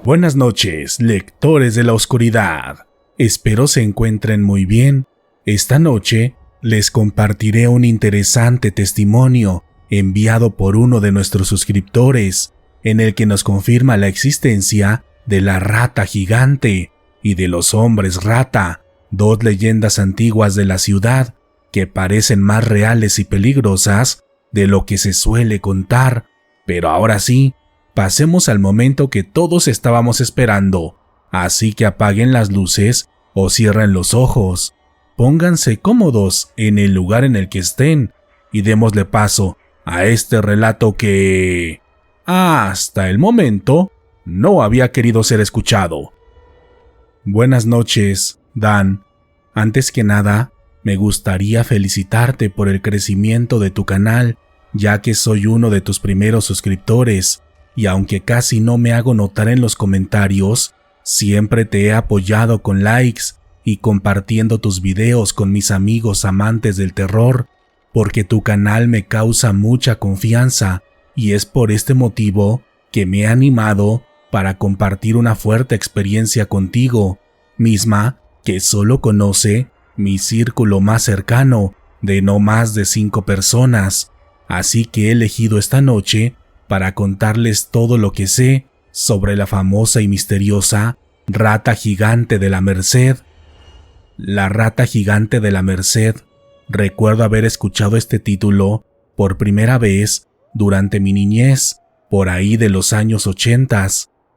Buenas noches, lectores de la oscuridad. Espero se encuentren muy bien. Esta noche les compartiré un interesante testimonio enviado por uno de nuestros suscriptores, en el que nos confirma la existencia de la rata gigante y de los hombres rata, dos leyendas antiguas de la ciudad que parecen más reales y peligrosas de lo que se suele contar. Pero ahora sí, pasemos al momento que todos estábamos esperando, así que apaguen las luces o cierren los ojos, pónganse cómodos en el lugar en el que estén y démosle paso a este relato que, hasta el momento, no había querido ser escuchado. Buenas noches, Dan. Antes que nada, me gustaría felicitarte por el crecimiento de tu canal, ya que soy uno de tus primeros suscriptores. Y aunque casi no me hago notar en los comentarios, siempre te he apoyado con likes y compartiendo tus videos con mis amigos amantes del terror, porque tu canal me causa mucha confianza y es por este motivo que me he animado para compartir una fuerte experiencia contigo, misma que solo conoce mi círculo más cercano de no más de 5 personas, así que he elegido esta noche para contarles todo lo que sé sobre la famosa y misteriosa rata gigante de la Merced. La rata gigante de la Merced. Recuerdo haber escuchado este título por primera vez durante mi niñez, por ahí de los años 80,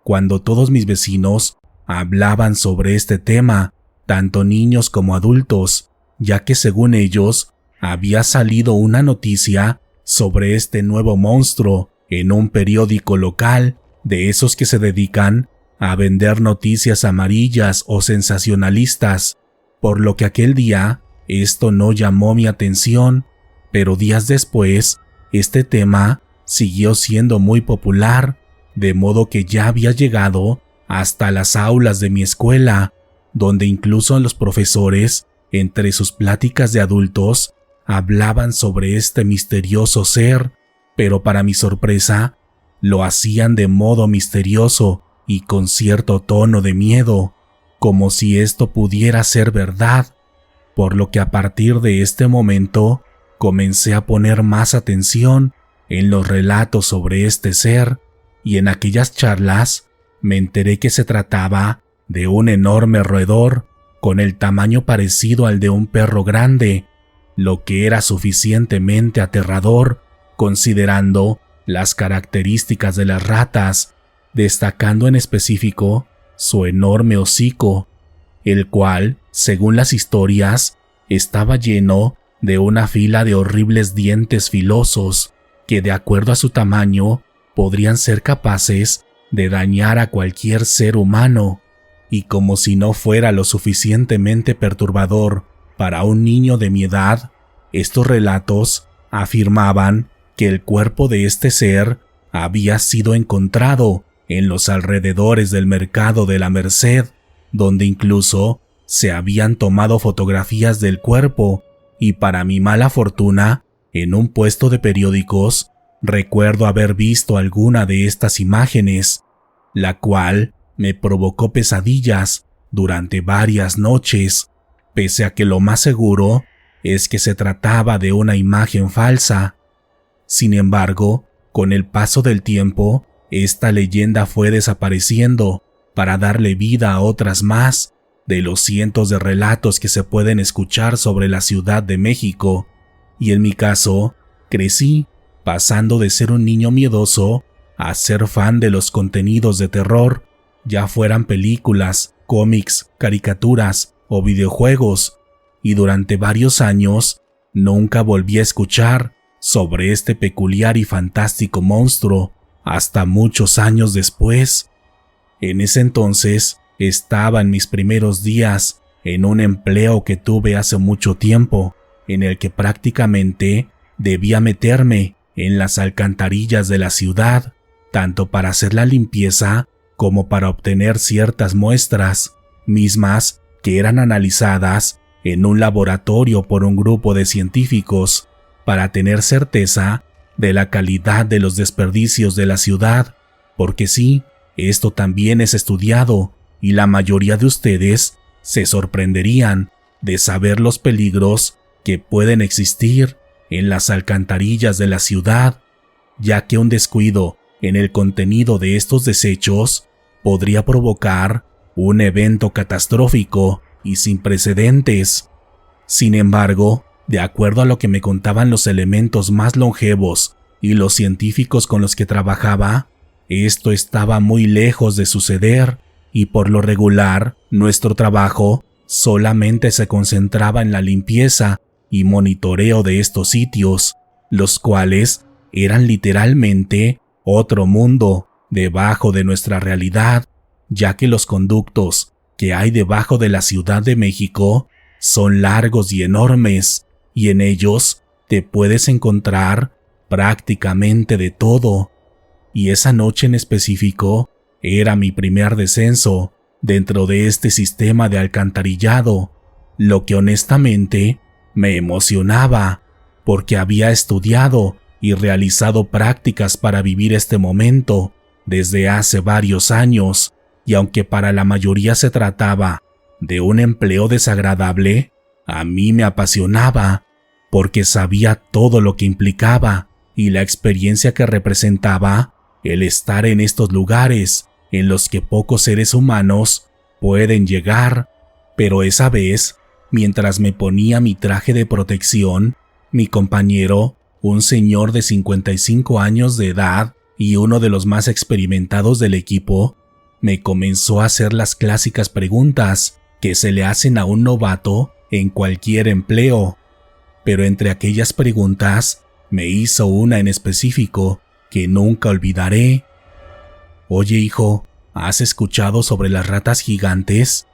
cuando todos mis vecinos hablaban sobre este tema, tanto niños como adultos, ya que según ellos había salido una noticia sobre este nuevo monstruo en un periódico local, de esos que se dedican a vender noticias amarillas o sensacionalistas, por lo que aquel día esto no llamó mi atención, pero días después este tema siguió siendo muy popular, de modo que ya había llegado hasta las aulas de mi escuela, donde incluso los profesores, entre sus pláticas de adultos, hablaban sobre este misterioso ser, pero para mi sorpresa, lo hacían de modo misterioso y con cierto tono de miedo, como si esto pudiera ser verdad, por lo que a partir de este momento comencé a poner más atención en los relatos sobre este ser, y en aquellas charlas me enteré que se trataba de un enorme roedor con el tamaño parecido al de un perro grande, lo que era suficientemente aterrador considerando las características de las ratas, destacando en específico su enorme hocico, el cual, según las historias, estaba lleno de una fila de horribles dientes filosos que, de acuerdo a su tamaño, podrían ser capaces de dañar a cualquier ser humano. Y como si no fuera lo suficientemente perturbador para un niño de mi edad, estos relatos afirmaban que el cuerpo de este ser había sido encontrado en los alrededores del mercado de la Merced, donde incluso se habían tomado fotografías del cuerpo, y para mi mala fortuna, en un puesto de periódicos, recuerdo haber visto alguna de estas imágenes, la cual me provocó pesadillas durante varias noches, pese a que lo más seguro es que se trataba de una imagen falsa. Sin embargo, con el paso del tiempo, esta leyenda fue desapareciendo para darle vida a otras más de los cientos de relatos que se pueden escuchar sobre la Ciudad de México, y en mi caso, crecí pasando de ser un niño miedoso a ser fan de los contenidos de terror, ya fueran películas, cómics, caricaturas o videojuegos, y durante varios años nunca volví a escuchar sobre este peculiar y fantástico monstruo hasta muchos años después. En ese entonces estaba en mis primeros días en un empleo que tuve hace mucho tiempo, en el que prácticamente debía meterme en las alcantarillas de la ciudad, tanto para hacer la limpieza como para obtener ciertas muestras, mismas que eran analizadas en un laboratorio por un grupo de científicos para tener certeza de la calidad de los desperdicios de la ciudad, porque sí, esto también es estudiado y la mayoría de ustedes se sorprenderían de saber los peligros que pueden existir en las alcantarillas de la ciudad, ya que un descuido en el contenido de estos desechos podría provocar un evento catastrófico y sin precedentes. Sin embargo, de acuerdo a lo que me contaban los elementos más longevos y los científicos con los que trabajaba, esto estaba muy lejos de suceder y por lo regular nuestro trabajo solamente se concentraba en la limpieza y monitoreo de estos sitios, los cuales eran literalmente otro mundo debajo de nuestra realidad, ya que los conductos que hay debajo de la Ciudad de México son largos y enormes, y en ellos te puedes encontrar prácticamente de todo. Y esa noche en específico era mi primer descenso dentro de este sistema de alcantarillado, lo que honestamente me emocionaba, porque había estudiado y realizado prácticas para vivir este momento desde hace varios años, y aunque para la mayoría se trataba de un empleo desagradable, a mí me apasionaba, porque sabía todo lo que implicaba y la experiencia que representaba el estar en estos lugares en los que pocos seres humanos pueden llegar. Pero esa vez, mientras me ponía mi traje de protección, mi compañero, un señor de 55 años de edad y uno de los más experimentados del equipo, me comenzó a hacer las clásicas preguntas que se le hacen a un novato en cualquier empleo. Pero entre aquellas preguntas, me hizo una en específico que nunca olvidaré. Oye, hijo, ¿has escuchado sobre las ratas gigantes?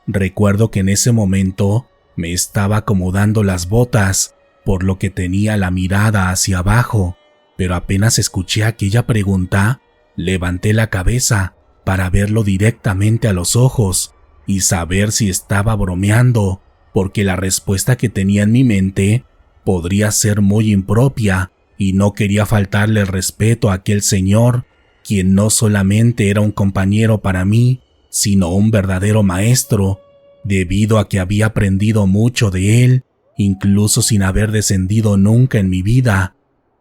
Recuerdo que en ese momento me estaba acomodando las botas, por lo que tenía la mirada hacia abajo, pero apenas escuché aquella pregunta, levanté la cabeza para verlo directamente a los ojos y saber si estaba bromeando, porque la respuesta que tenía en mi mente podría ser muy impropia y no quería faltarle el respeto a aquel señor, quien no solamente era un compañero para mí, sino un verdadero maestro, debido a que había aprendido mucho de él, incluso sin haber descendido nunca en mi vida.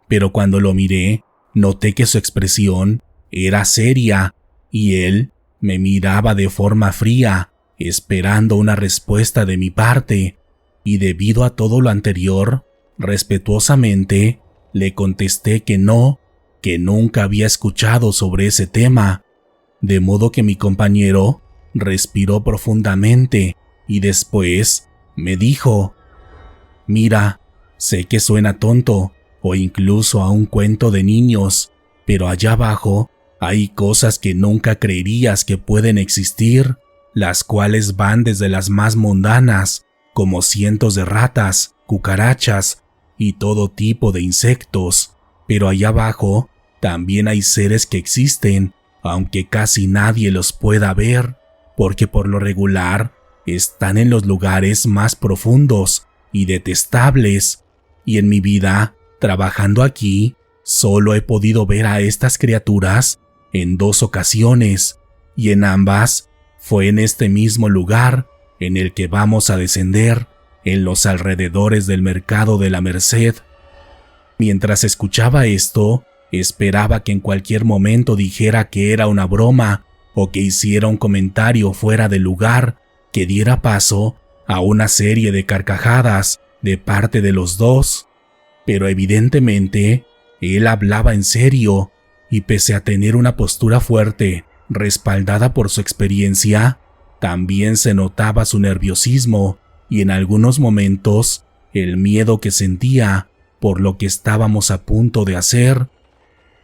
Pero cuando lo miré, noté que su expresión era seria y él me miraba de forma fría, esperando una respuesta de mi parte, y debido a todo lo anterior, respetuosamente le contesté que no, que nunca había escuchado sobre ese tema, de modo que mi compañero respiró profundamente y después me dijo: «Mira, sé que suena tonto o incluso a un cuento de niños, pero allá abajo hay cosas que nunca creerías que pueden existir, las cuales van desde las más mundanas, como cientos de ratas, cucarachas y todo tipo de insectos, pero allá abajo también hay seres que existen, aunque casi nadie los pueda ver, porque por lo regular están en los lugares más profundos y detestables, y en mi vida, trabajando aquí, solo he podido ver a estas criaturas en 2 ocasiones, y en ambas fue en este mismo lugar en el que vamos a descender, en los alrededores del mercado de la Merced». Mientras escuchaba esto, esperaba que en cualquier momento dijera que era una broma o que hiciera un comentario fuera de lugar que diera paso a una serie de carcajadas de parte de los dos. Pero evidentemente, él hablaba en serio, y pese a tener una postura fuerte, respaldada por su experiencia, también se notaba su nerviosismo y en algunos momentos el miedo que sentía por lo que estábamos a punto de hacer.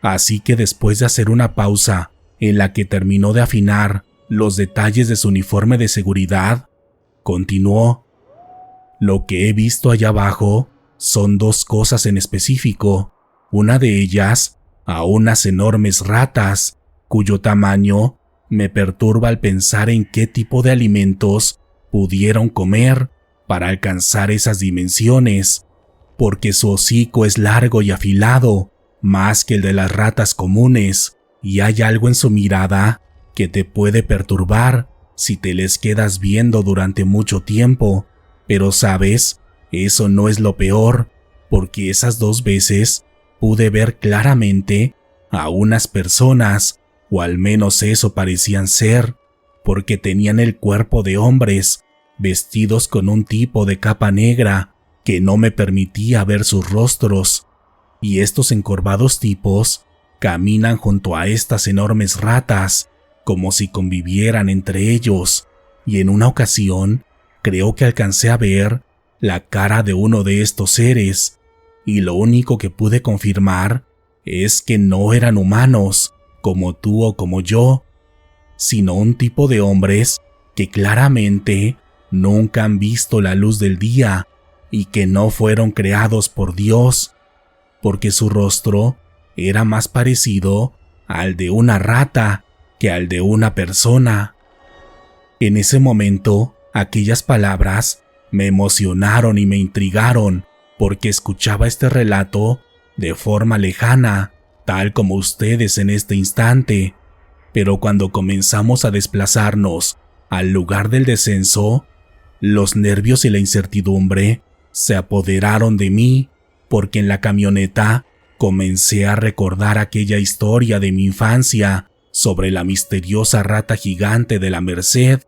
Así que después de hacer una pausa en la que terminó de afinar los detalles de su uniforme de seguridad, continuó: «Lo que he visto allá abajo son 2 cosas en específico. Una de ellas, a unas enormes ratas, cuyo tamaño me perturba al pensar en qué tipo de alimentos pudieron comer para alcanzar esas dimensiones, porque su hocico es largo y afilado, más que el de las ratas comunes, y hay algo en su mirada que te puede perturbar si te les quedas viendo durante mucho tiempo, pero sabes, eso no es lo peor, porque esas 2 veces pude ver claramente a unas personas, o al menos eso parecían ser, porque tenían el cuerpo de hombres, vestidos con un tipo de capa negra que no me permitía ver sus rostros, y estos encorvados tipos caminan junto a estas enormes ratas, como si convivieran entre ellos, y en una ocasión creo que alcancé a ver la cara de uno de estos seres, y lo único que pude confirmar es que no eran humanos, como tú o como yo, sino un tipo de hombres que claramente nunca han visto la luz del día y que no fueron creados por Dios, porque su rostro era más parecido al de una rata que al de una persona. En ese momento, aquellas palabras me emocionaron y me intrigaron, porque escuchaba este relato de forma lejana, tal como ustedes en este instante, pero cuando comenzamos a desplazarnos al lugar del descenso, los nervios y la incertidumbre se apoderaron de mí, porque en la camioneta comencé a recordar aquella historia de mi infancia sobre la misteriosa rata gigante de la Merced,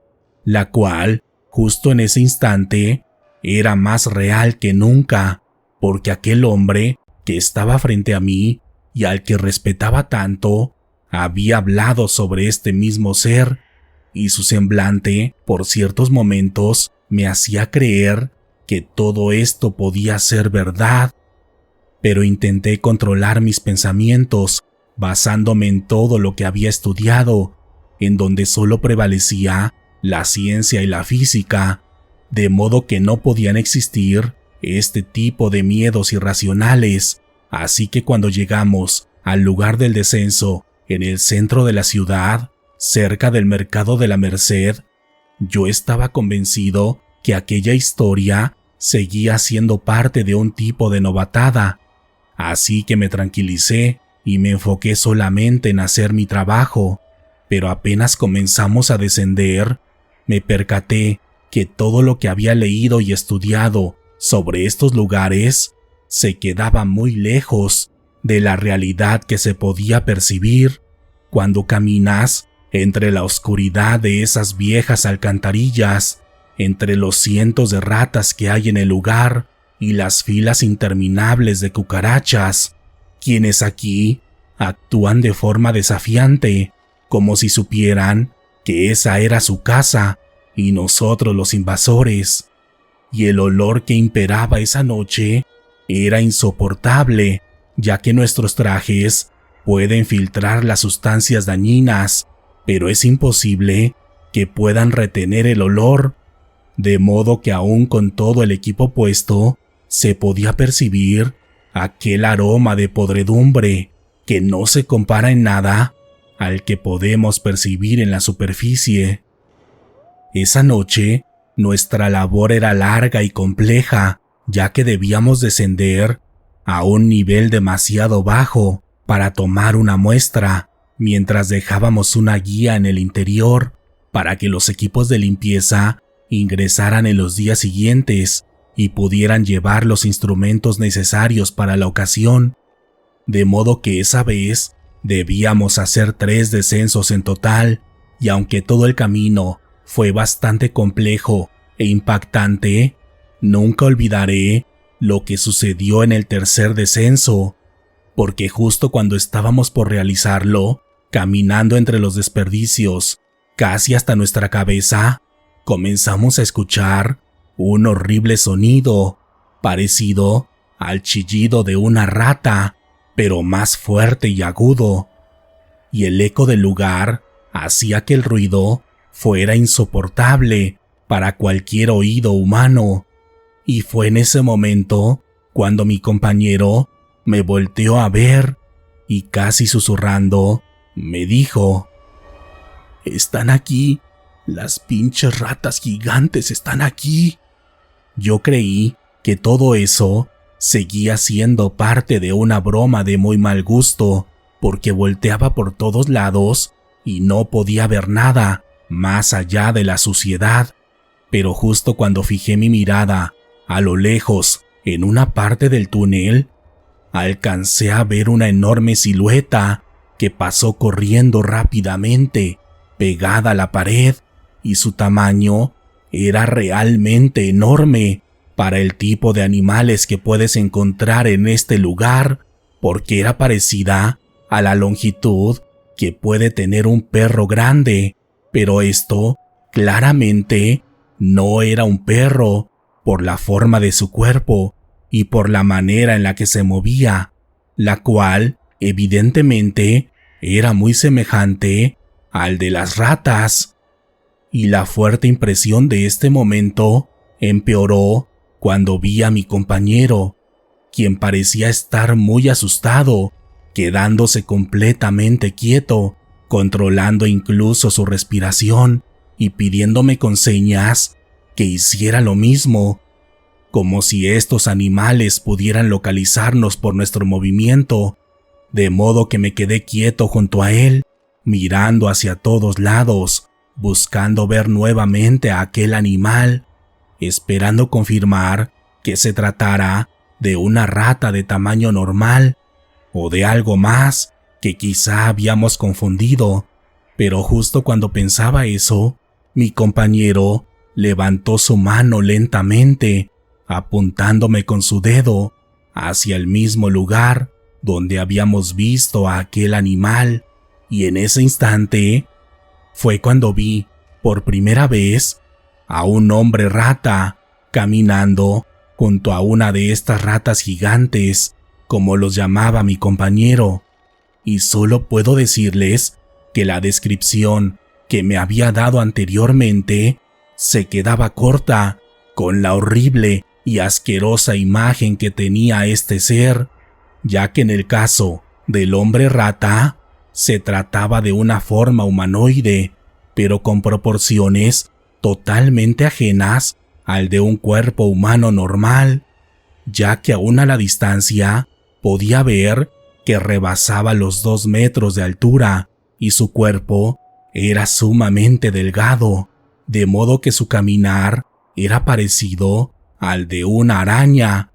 la cual, justo en ese instante, era más real que nunca, porque aquel hombre que estaba frente a mí y al que respetaba tanto, había hablado sobre este mismo ser, y su semblante, por ciertos momentos, me hacía creer que todo esto podía ser verdad. Pero intenté controlar mis pensamientos, basándome en todo lo que había estudiado, en donde solo prevalecía la ciencia y la física, de modo que no podían existir este tipo de miedos irracionales. Así que cuando llegamos al lugar del descenso, en el centro de la ciudad, cerca del mercado de la Merced, yo estaba convencido que aquella historia seguía siendo parte de un tipo de novatada, así que me tranquilicé y me enfoqué solamente en hacer mi trabajo, pero apenas comenzamos a descender, me percaté que todo lo que había leído y estudiado sobre estos lugares se quedaba muy lejos de la realidad que se podía percibir cuando caminas entre la oscuridad de esas viejas alcantarillas, entre los cientos de ratas que hay en el lugar y las filas interminables de cucarachas, quienes aquí actúan de forma desafiante, como si supieran que esa era su casa y nosotros los invasores. Y el olor que imperaba esa noche era insoportable, ya que nuestros trajes pueden filtrar las sustancias dañinas, pero es imposible que puedan retener el olor, de modo que aún con todo el equipo puesto, se podía percibir aquel aroma de podredumbre que no se compara en nada al que podemos percibir en la superficie. Esa noche, nuestra labor era larga y compleja, ya que debíamos descender a un nivel demasiado bajo para tomar una muestra, mientras dejábamos una guía en el interior para que los equipos de limpieza ingresaran en los días siguientes y pudieran llevar los instrumentos necesarios para la ocasión, de modo que esa vez debíamos hacer 3 descensos en total, y aunque todo el camino fue bastante complejo e impactante, nunca olvidaré lo que sucedió en el tercer descenso, porque justo cuando estábamos por realizarlo, caminando entre los desperdicios, casi hasta nuestra cabeza, comenzamos a escuchar un horrible sonido, parecido al chillido de una rata, pero más fuerte y agudo, y el eco del lugar hacía que el ruido fuera insoportable para cualquier oído humano, y fue en ese momento cuando mi compañero me volteó a ver y casi susurrando me dijo: «Están aquí, las pinches ratas gigantes están aquí». Yo creí que todo eso seguía siendo parte de una broma de muy mal gusto, porque volteaba por todos lados y no podía ver nada más allá de la suciedad. Pero justo cuando fijé mi mirada a lo lejos en una parte del túnel, alcancé a ver una enorme silueta que pasó corriendo rápidamente, pegada a la pared, y su tamaño era realmente enorme para el tipo de animales que puedes encontrar en este lugar, porque era parecida a la longitud que puede tener un perro grande, pero esto claramente no era un perro por la forma de su cuerpo y por la manera en la que se movía, la cual evidentemente era muy semejante al de las ratas. Y la fuerte impresión de este momento empeoró cuando vi a mi compañero, quien parecía estar muy asustado, quedándose completamente quieto, controlando incluso su respiración y pidiéndome con señas que hiciera lo mismo, como si estos animales pudieran localizarnos por nuestro movimiento, de modo que me quedé quieto junto a él, mirando hacia todos lados, buscando ver nuevamente a aquel animal, esperando confirmar que se tratara de una rata de tamaño normal o de algo más que quizá habíamos confundido. Pero justo cuando pensaba eso, mi compañero levantó su mano lentamente, apuntándome con su dedo hacia el mismo lugar donde habíamos visto a aquel animal, y en ese instante fue cuando vi por primera vez a un hombre rata caminando junto a una de estas ratas gigantes, como los llamaba mi compañero, y solo puedo decirles que la descripción que me había dado anteriormente se quedaba corta con la horrible y asquerosa imagen que tenía este ser, ya que en el caso del hombre rata se trataba de una forma humanoide, pero con proporciones totalmente ajenas al de un cuerpo humano normal, ya que aún a la distancia podía ver que rebasaba los 2 metros de altura y su cuerpo era sumamente delgado, de modo que su caminar era parecido al de una araña,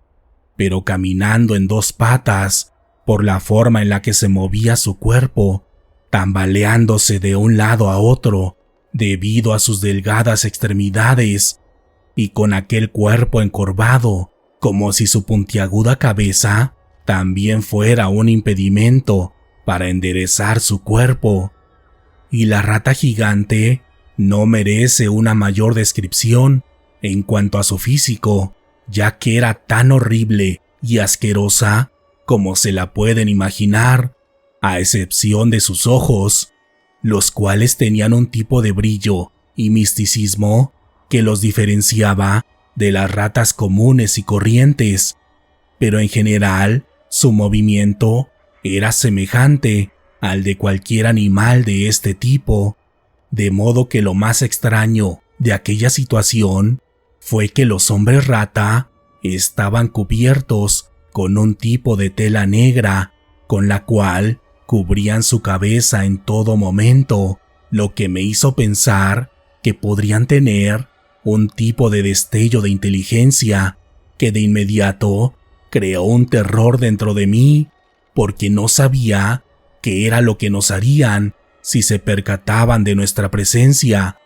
pero caminando en 2 patas, por la forma en la que se movía su cuerpo, tambaleándose de un lado a otro debido a sus delgadas extremidades, y con aquel cuerpo encorvado, como si su puntiaguda cabeza también fuera un impedimento para enderezar su cuerpo. Y la rata gigante no merece una mayor descripción en cuanto a su físico, ya que era tan horrible y asquerosa como se la pueden imaginar, a excepción de sus ojos, los cuales tenían un tipo de brillo y misticismo que los diferenciaba de las ratas comunes y corrientes, pero en general su movimiento era semejante al de cualquier animal de este tipo, de modo que lo más extraño de aquella situación fue que los hombres rata estaban cubiertos con un tipo de tela negra, con la cual cubrían su cabeza en todo momento, lo que me hizo pensar que podrían tener un tipo de destello de inteligencia que de inmediato creó un terror dentro de mí, porque no sabía qué era lo que nos harían si se percataban de nuestra presencia,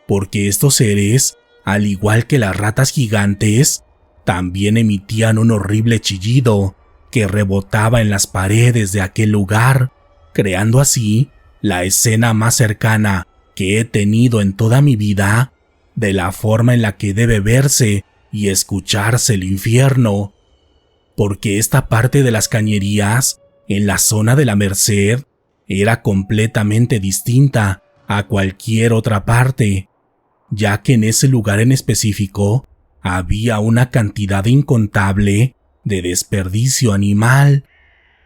porque estos seres, al igual que las ratas gigantes, también emitían un horrible chillido que rebotaba en las paredes de aquel lugar, creando así la escena más cercana que he tenido en toda mi vida de la forma en la que debe verse y escucharse el infierno, porque esta parte de las cañerías en la zona de la Merced era completamente distinta a cualquier otra parte, ya que en ese lugar en específico había una cantidad incontable de desperdicio animal,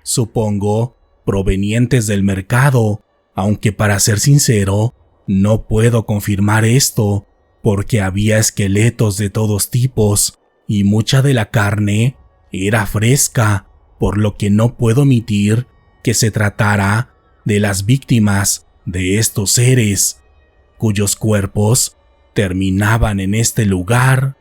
supongo provenientes del mercado, aunque para ser sincero, no puedo confirmar esto, porque había esqueletos de todos tipos y mucha de la carne era fresca, por lo que no puedo omitir que se tratara de las víctimas de estos seres, cuyos cuerpos terminaban en este lugar.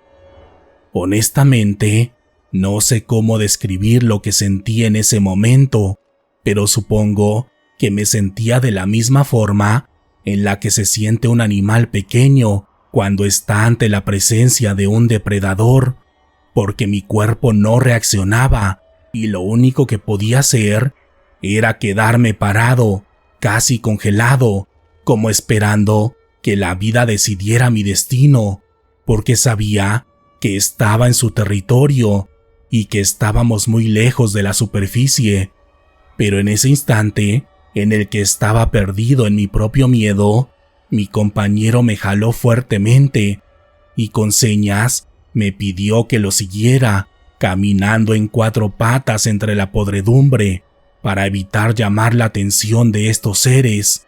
Honestamente, no sé cómo describir lo que sentí en ese momento, pero supongo que me sentía de la misma forma en la que se siente un animal pequeño cuando está ante la presencia de un depredador, porque mi cuerpo no reaccionaba y lo único que podía hacer era quedarme parado, casi congelado, como esperando que la vida decidiera mi destino, porque sabía que estaba en su territorio y que estábamos muy lejos de la superficie. Pero en ese instante en el que estaba perdido en mi propio miedo, mi compañero me jaló fuertemente y con señas me pidió que lo siguiera, caminando en 4 patas entre la podredumbre para evitar llamar la atención de estos seres.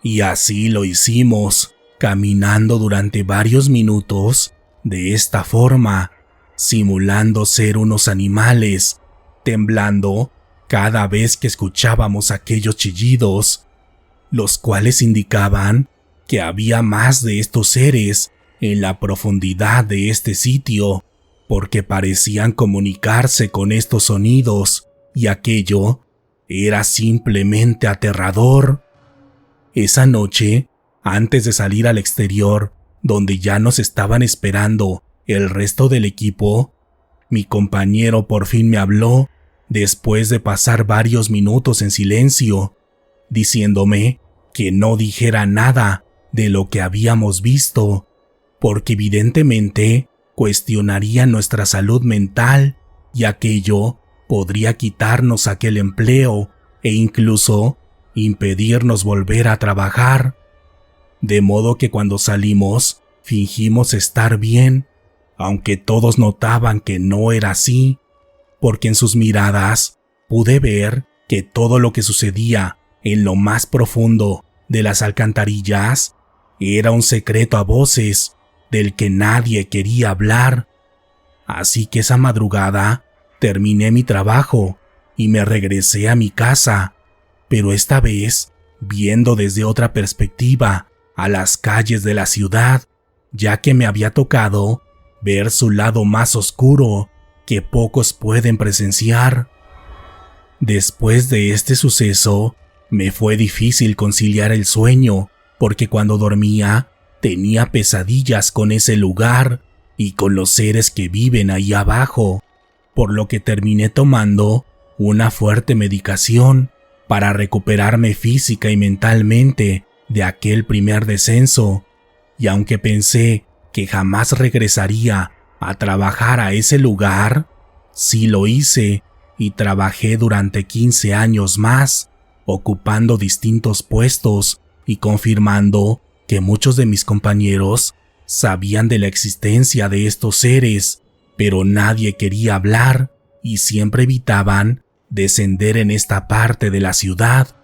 Y así lo hicimos, caminando durante varios minutos de esta forma, simulando ser unos animales, temblando cada vez que escuchábamos aquellos chillidos, los cuales indicaban que había más de estos seres en la profundidad de este sitio, porque parecían comunicarse con estos sonidos, y aquello era simplemente aterrador. Esa noche, antes de salir al exterior, donde ya nos estaban esperando el resto del equipo, mi compañero por fin me habló después de pasar varios minutos en silencio, diciéndome que no dijera nada de lo que habíamos visto, porque evidentemente cuestionaría nuestra salud mental y aquello podría quitarnos aquel empleo e incluso impedirnos volver a trabajar. De modo que cuando salimos fingimos estar bien, aunque todos notaban que no era así, porque en sus miradas pude ver que todo lo que sucedía en lo más profundo de las alcantarillas era un secreto a voces del que nadie quería hablar. Así que esa madrugada terminé mi trabajo y me regresé a mi casa, pero esta vez viendo desde otra perspectiva a las calles de la ciudad, ya que me había tocado ver su lado más oscuro que pocos pueden presenciar. Después de este suceso, me fue difícil conciliar el sueño, porque cuando dormía tenía pesadillas con ese lugar y con los seres que viven ahí abajo, por lo que terminé tomando una fuerte medicación para recuperarme física y mentalmente de aquel primer descenso, y aunque pensé que jamás regresaría a trabajar a ese lugar, sí lo hice y trabajé durante 15 años más, ocupando distintos puestos y confirmando que muchos de mis compañeros sabían de la existencia de estos seres, pero nadie quería hablar y siempre evitaban descender en esta parte de la ciudad.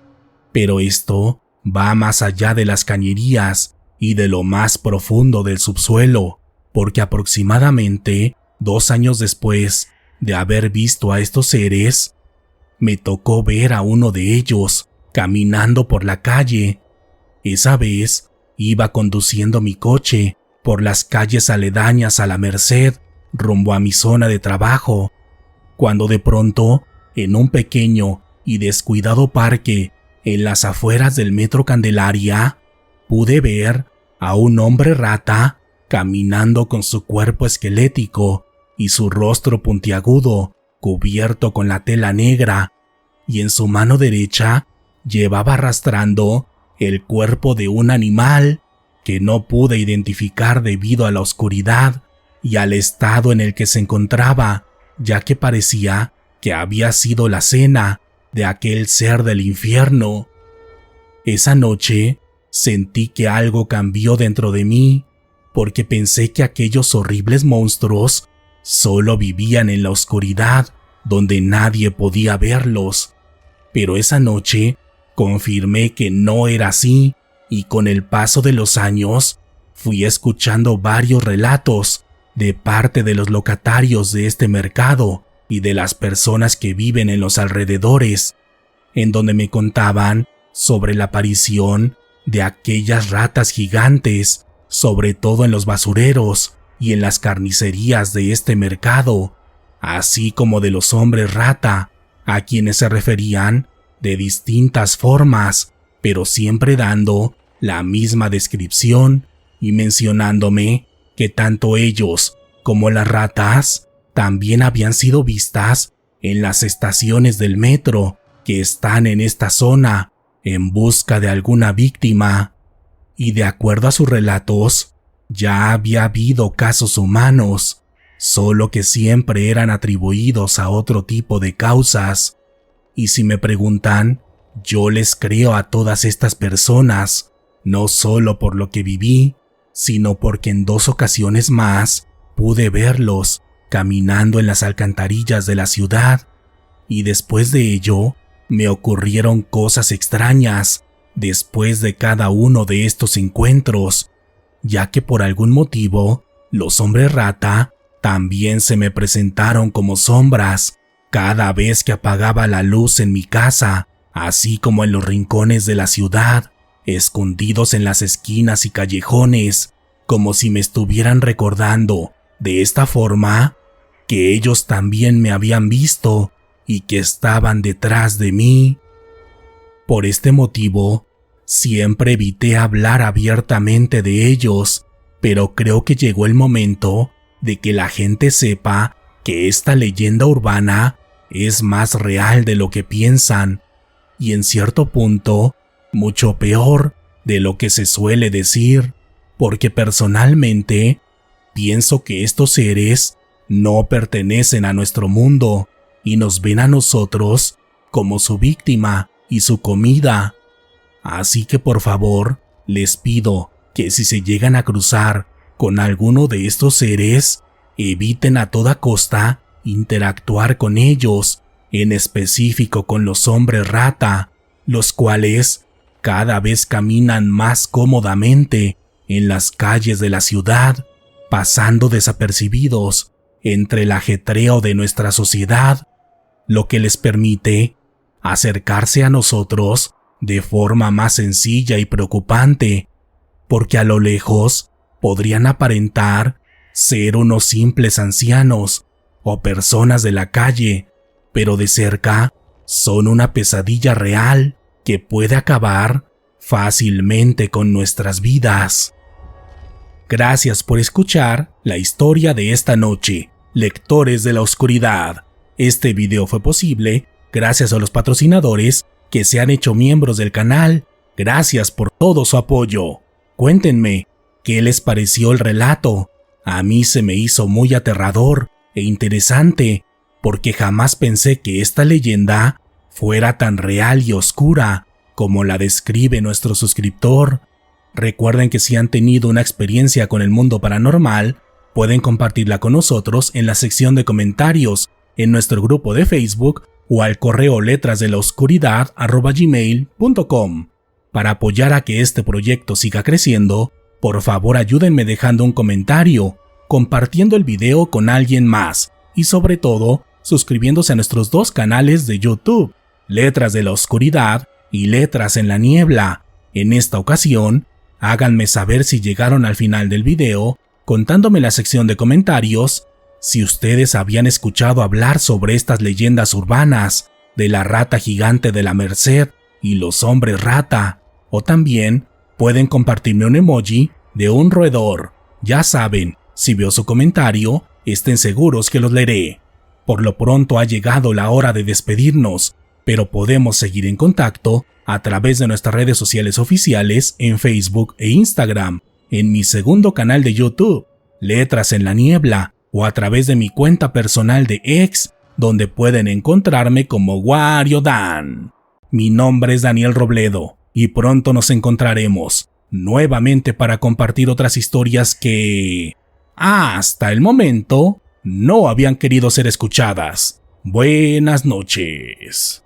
Pero esto va más allá de las cañerías y de lo más profundo del subsuelo, porque aproximadamente 2 años después de haber visto a estos seres, me tocó ver a uno de ellos caminando por la calle. Esa vez iba conduciendo mi coche por las calles aledañas a la Merced rumbo a mi zona de trabajo, cuando de pronto, en un pequeño y descuidado parque en las afueras del Metro Candelaria, pude ver a un hombre rata caminando con su cuerpo esquelético y su rostro puntiagudo cubierto con la tela negra, y en su mano derecha llevaba arrastrando el cuerpo de un animal que no pude identificar debido a la oscuridad y al estado en el que se encontraba, ya que parecía que había sido la cena de aquel ser del infierno. Esa noche sentí que algo cambió dentro de mí, porque pensé que aquellos horribles monstruos solo vivían en la oscuridad, donde nadie podía verlos. Pero esa noche confirmé que no era así, y con el paso de los años fui escuchando varios relatos de parte de los locatarios de este mercado y de las personas que viven en los alrededores, en donde me contaban sobre la aparición de aquellas ratas gigantes, sobre todo en los basureros y en las carnicerías de este mercado, así como de los hombres rata, a quienes se referían de distintas formas, pero siempre dando la misma descripción y mencionándome que tanto ellos como las ratas también habían sido vistas en las estaciones del metro que están en esta zona en busca de alguna víctima. Y de acuerdo a sus relatos, ya había habido casos humanos, solo que siempre eran atribuidos a otro tipo de causas. Y si me preguntan, yo les creo a todas estas personas, no solo por lo que viví, sino porque en 2 ocasiones más pude verlos caminando en las alcantarillas de la ciudad, y después de ello me ocurrieron cosas extrañas después de cada uno de estos encuentros, ya que por algún motivo los hombres rata también se me presentaron como sombras cada vez que apagaba la luz en mi casa, así como en los rincones de la ciudad, escondidos en las esquinas y callejones, como si me estuvieran recordando de esta forma que ellos también me habían visto y que estaban detrás de mí. Por este motivo, siempre evité hablar abiertamente de ellos, pero creo que llegó el momento de que la gente sepa que esta leyenda urbana es más real de lo que piensan, y en cierto punto, mucho peor de lo que se suele decir, porque personalmente pienso que estos seres no pertenecen a nuestro mundo y nos ven a nosotros como su víctima y su comida. Así que por favor, les pido que si se llegan a cruzar con alguno de estos seres, eviten a toda costa interactuar con ellos, en específico con los hombres rata, los cuales cada vez caminan más cómodamente en las calles de la ciudad, pasando desapercibidos entre el ajetreo de nuestra sociedad, lo que les permite acercarse a nosotros de forma más sencilla y preocupante, porque a lo lejos podrían aparentar ser unos simples ancianos o personas de la calle, pero de cerca son una pesadilla real que puede acabar fácilmente con nuestras vidas. Gracias por escuchar la historia de esta noche, lectores de la oscuridad. Este video fue posible gracias a los patrocinadores que se han hecho miembros del canal. Gracias por todo su apoyo. Cuéntenme, ¿qué les pareció el relato? A mí se me hizo muy aterrador e interesante, porque jamás pensé que esta leyenda fuera tan real y oscura como la describe nuestro suscriptor. Recuerden que si han tenido una experiencia con el mundo paranormal, pueden compartirla con nosotros en la sección de comentarios, en nuestro grupo de Facebook o al correo letrasdelaoscuridad@gmail.com. Para apoyar a que este proyecto siga creciendo, por favor ayúdenme dejando un comentario, compartiendo el video con alguien más y sobre todo suscribiéndose a nuestros 2 canales de YouTube, Letras de la Oscuridad y Letras en la Niebla. En esta ocasión, háganme saber si llegaron al final del video, contándome en la sección de comentarios si ustedes habían escuchado hablar sobre estas leyendas urbanas de la rata gigante de la Merced y los hombres rata, o también pueden compartirme un emoji de un roedor. Ya saben, si veo su comentario, estén seguros que los leeré. Por lo pronto ha llegado la hora de despedirnos, pero podemos seguir en contacto a través de nuestras redes sociales oficiales en Facebook e Instagram, en mi segundo canal de YouTube, Letras en la Niebla, o a través de mi cuenta personal de X, donde pueden encontrarme como Wario Dan. Mi nombre es Daniel Robledo, y pronto nos encontraremos nuevamente para compartir otras historias que, hasta el momento, no habían querido ser escuchadas. Buenas noches.